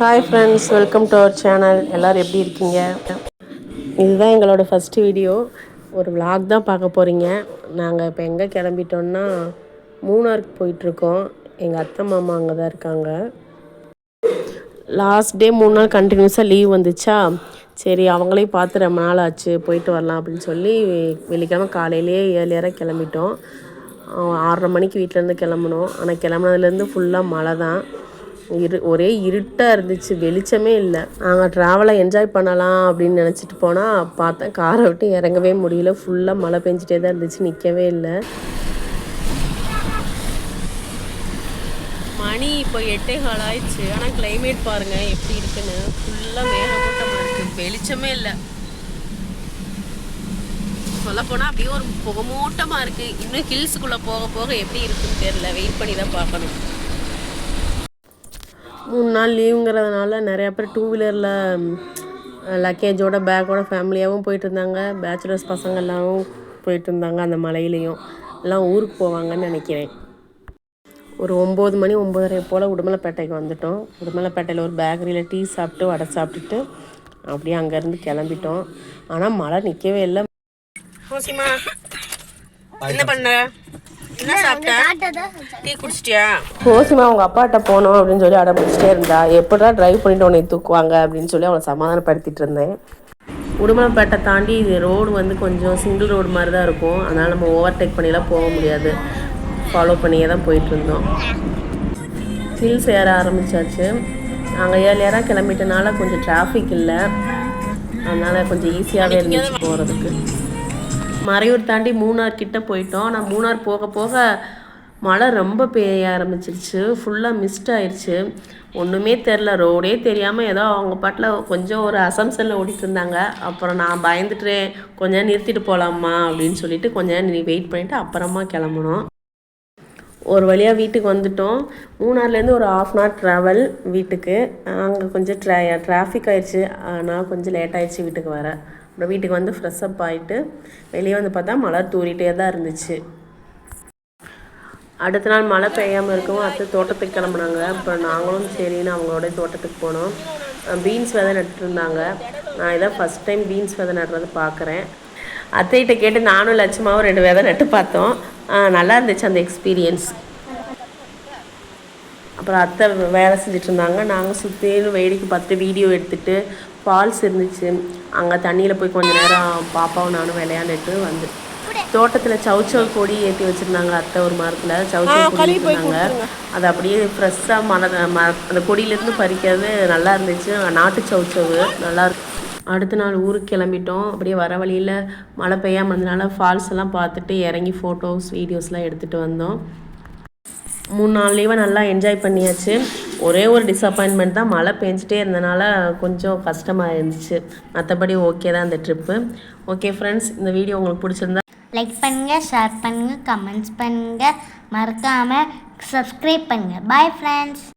Hi friends, welcome to our channel. எல்லோரும் எப்படி இருக்கீங்க? இதுதான் எங்களோட ஃபஸ்ட்டு வீடியோ. ஒரு vlog தான் பார்க்க போகிறீங்க. நாங்கள் இப்போ எங்கே கிளம்பிட்டோன்னா மூணாருக்கு போயிட்டுருக்கோம். எங்கள் அத்தை மாமா அங்கே தான் இருக்காங்க. லாஸ்ட் டே 3 நாள் கண்டினியூஸாக லீவ் வந்துச்சா, சரி அவங்களையும் பார்த்து ரொம்ப நாள் ஆச்சு, போயிட்டு வரலாம் அப்படின்னு சொல்லி வெள்ளிக்கிழமை காலையிலேயே ஏர்லியராக கிளம்பிட்டோம். 6:30 மணிக்கு வீட்டிலேருந்து கிளம்புனோம். ஆனால் கிளம்புனதுலேருந்து ஃபுல்லாக மழை தான். ஒரே இருட்டாக இருந்துச்சு, வெளிச்சமே இல்லை. நாங்கள் ட்ராவலை என்ஜாய் பண்ணலாம் அப்படின்னு நினச்சிட்டு போனால் பார்த்தேன் காரை விட்டு இறங்கவே முடியல. ஃபுல்லாக மழை பெஞ்சிட்டே தான் இருந்துச்சு, நிற்கவே இல்லை. மணி இப்போ 8:15 ஆயிடுச்சு. ஆனால் கிளைமேட் பாருங்கள் எப்படி இருக்குன்னு. ஃபுல்லாக மேகமூட்டமாக இருக்குது, வெளிச்சமே இல்லை. சொல்லப்போனால் அப்படியே ஒரு புகமூட்டமாக இருக்குது. இன்னும் ஹில்ஸுக்குள்ளே போக போக எப்படி இருக்குன்னு தெரியல, வெயிட் பண்ணி தான் பார்க்கணும். 3 நாள் லீவுங்கிறதுனால நிறையா பேர் 2 வீலரில் லக்கேஜோட பேக்கோட ஃபேமிலியாகவும் போயிட்டு இருந்தாங்க. பேச்சுலர்ஸ் பசங்க எல்லாரும் போயிட்டு இருந்தாங்க. அந்த மலையிலையும் எல்லாம் ஊருக்கு போவாங்கன்னு நினைக்கிறேன். ஒரு 9 மணி 9:30 போல் உடுமலைப்பேட்டைக்கு வந்துட்டோம். உடுமலைப்பேட்டையில் ஒரு பேக்கரியில் டீ சாப்பிட்டு வடை சாப்பிட்டுட்டு அப்படியே அங்கேருந்து கிளம்பிட்டோம். ஆனால் மழை நிற்கவே இல்லை. என்ன பண்ண? என்ன சாப்பிட்டா? டீ குடிச்சிட்டியா? கோசிமா அவங்க அப்பாட்ட போனோம் அப்படின்னு சொல்லி அடம் பிடிச்சிட்டே இருந்தா. எப்படா ட்ரைவ் பண்ணிட்டு உன்னை தூக்குவாங்க அப்படின்னு சொல்லி அவளை சமாதானப்படுத்திட்டு இருந்தேன். உடுமலைப்பேட்டை தாண்டி இது ரோடு வந்து கொஞ்சம் சிங்கிள் ரோடு மாதிரி தான் இருக்கும். அதனால் நம்ம ஓவர்டேக் பண்ணிலாம் போக முடியாது. ஃபாலோ பண்ணியே தான் போயிட்டு இருந்தோம். ஹில்ஸ் ஏற ஆரம்பித்தாச்சு. நாங்கள் ஏர்லியராக கிளம்பிட்டனால கொஞ்சம் டிராஃபிக் இல்லை. அதனால் கொஞ்சம் ஈஸியாகவே இருந்துச்சு போகிறதுக்கு. மறையூர் தாண்டி மூணார் கிட்ட போயிட்டோம். ஆனால் மூணார் போக போக மழை ரொம்ப பெய்ய ஆரம்பிச்சிருச்சு. ஃபுல்லாக மிஸ்ட் ஆயிடுச்சு. ஒன்றுமே தெரில, ரோடே தெரியாமல் ஏதோ அவங்க பாட்டில் கொஞ்சம் ஒரு அசம்ஷனில் ஓடிட்டு இருந்தாங்க. அப்புறம் நான் பயந்துட்டு கொஞ்சம் நிறுத்திட்டு போகலாமா அப்படின்னு சொல்லிட்டு கொஞ்சம் நேரம் வெயிட் பண்ணிவிட்டு அப்புறமா கிளம்புனோம். ஒரு வழியாக வீட்டுக்கு வந்துட்டோம். மூணார்லேருந்து ஒரு 1/2 hour ட்ராவல் வீட்டுக்கு. அங்கே கொஞ்சம் டிராஃபிக் ஆயிடுச்சு. ஆனால் கொஞ்சம் லேட் ஆயிடுச்சு வீட்டுக்கு வர. அப்புறம் வீட்டுக்கு வந்து ஃப்ரெஷ் அப் ஆகிட்டு வெளியே வந்து பார்த்தா மழை தூரிகிட்டே தான் இருந்துச்சு. அடுத்த நாள் மழை பெய்யாமல் இருக்கவும் அத்தை தோட்டத்துக்கு கிளம்புனாங்க. அப்புறம் நாங்களும் சரின்னு அவங்களோட தோட்டத்துக்கு போனோம். பீன்ஸ் விதை நட்டுருந்தாங்க. நான் இதான் ஃபஸ்ட் டைம் பீன்ஸ் விதை நடுறது பார்க்குறேன். அத்தைகிட்ட கேட்டு நானும் லட்சுமாவும் 2 விதை நட்டு பார்த்தோம். நல்லா இருந்துச்சு அந்த எக்ஸ்பீரியன்ஸ். அப்புறம் அத்தை வேலை செஞ்சுட்டு இருந்தாங்க. நாங்கள் சுற்றிலும் வேடிக்கை பார்த்துட்டு வீடியோ எடுத்துகிட்டு ஃபால்ஸ் இருந்துச்சு. அங்கே தண்ணியில் போய் கொஞ்சம் நேரம் பாப்பாவும் நானும் விளையாண்டுட்டு வந்து தோட்டத்தில் சவுச்சவ் கொடி ஏற்றி வச்சுருந்தாங்க. அத்தை ஒரு மரத்தில் சவுச்சவ் கொடி இருந்தாங்க. அது அப்படியே ஃப்ரெஷ்ஷாக அந்த கொடியிலேருந்து பறிக்கிறது நல்லா இருந்துச்சு. நாட்டு சவுச்சவு நல்லா இருக்கு. அடுத்த நாள் ஊருக்கு கிளம்பிட்டோம். அப்படியே வர வழியில் மழை பெய்யாமல் இருந்தனால ஃபால்ஸ் எல்லாம் பார்த்துட்டு இறங்கி ஃபோட்டோஸ் வீடியோஸ்லாம் எடுத்துகிட்டு வந்தோம். 3 நாள் லீவை நல்லா என்ஜாய் பண்ணியாச்சு. ஒரே ஒரு டிஸப்பாயின்மெண்ட் தான், மழை பெஞ்சிட்டே இருந்தனால கொஞ்சம் கஷ்டமாக இருந்துச்சு. மற்றபடி ஓகே தான் இந்த ட்ரிப்பு. ஓகே ஃப்ரெண்ட்ஸ், இந்த வீடியோ உங்களுக்கு பிடிச்சிருந்தா லைக் பண்ணுங்கள், ஷேர் பண்ணுங்கள், கமெண்ட்ஸ் பண்ணுங்கள், மறக்காமல் சப்ஸ்கிரைப் பண்ணுங்கள். Bye friends.